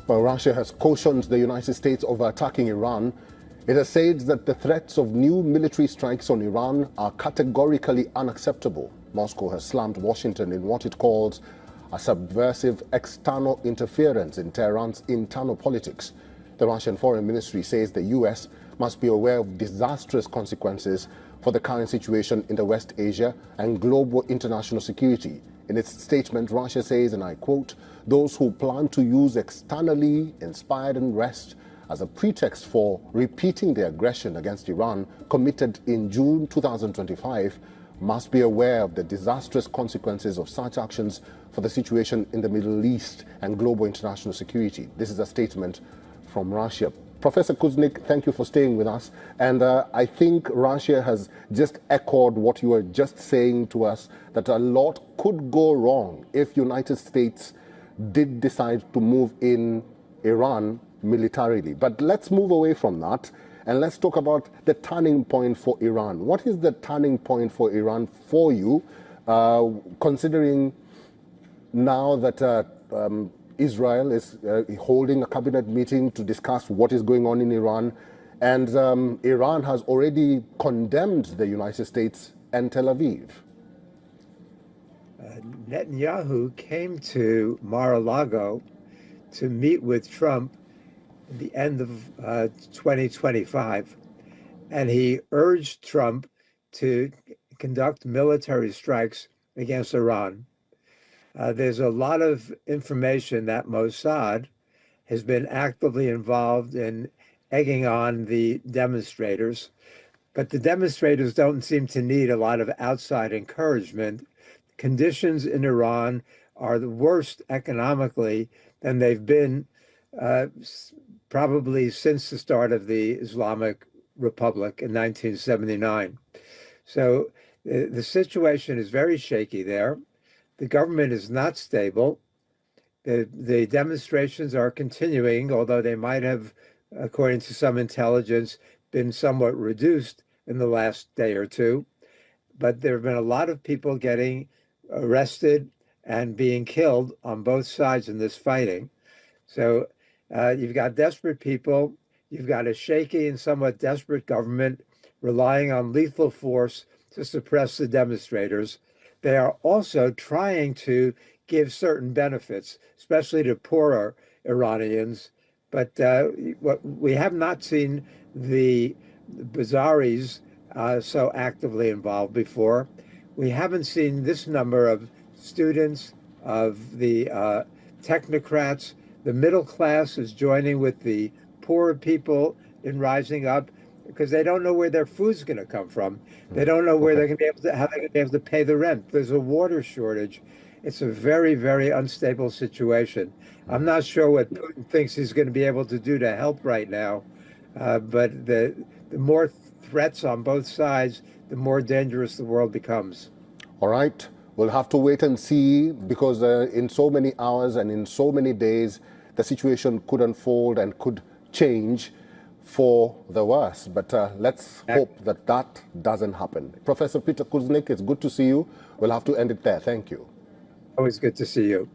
While Russia has cautioned the United States over attacking Iran, it has said that the threats of new military strikes on Iran are categorically unacceptable. Moscow has slammed Washington in what it calls a subversive external interference in Tehran's internal politics. The Russian Foreign Ministry says the U.S. must be aware of disastrous consequences for the current situation in the West Asia and global international security. In its statement, Russia says, and I quote, "Those who plan to use externally inspired unrest as a pretext for repeating the aggression against Iran committed in June 2025 must be aware of the disastrous consequences of such actions for the situation in the Middle East and global international security." This is a statement from Russia. Professor Kuznik, thank you for staying with us. And I think Russia has just echoed what you were just saying to us, that a lot could go wrong if United States did decide to move in Iran militarily. But let's move away from that and let's talk about the turning point for Iran. What is the turning point for Iran for you, considering now that Israel is holding a cabinet meeting to discuss what is going on in Iran, and Iran has already condemned the United States and Tel Aviv? Netanyahu came to Mar-a-Lago to meet with Trump at the end of 2025, and he urged Trump to conduct military strikes against Iran. There's a lot of information that Mossad has been actively involved in egging on the demonstrators, but the demonstrators don't seem to need a lot of outside encouragement. Conditions in Iran are the worst economically than they've been probably since the start of the Islamic Republic in 1979. So the situation is very shaky there. The government is not stable. The demonstrations are continuing, although they might have, according to some intelligence, been somewhat reduced in the last day or two. But there have been a lot of people getting arrested and being killed on both sides in this fighting. So you've got desperate people, you've got a shaky and somewhat desperate government relying on lethal force to suppress the demonstrators. They are also trying to give certain benefits, especially to poorer Iranians. But we have not seen the Bazaris so actively involved before. We haven't seen this number of students, of the technocrats. The middle class is joining with the poorer people in rising up, because they don't know where their food's going to come from. They don't know where they're going to be able to, how they're going to be able to pay the rent. There's a water shortage. It's a very, very unstable situation. I'm not sure what Putin thinks he's going to be able to do to help right now, but the more threats on both sides, the more dangerous the world becomes. All right. We'll have to wait and see, because in so many hours and in so many days, the situation could unfold and could change for the worse. But let's hope that that doesn't happen. Professor Peter Kuznik, it's good to see you. We'll have to end it there. Thank you. Always good to see you.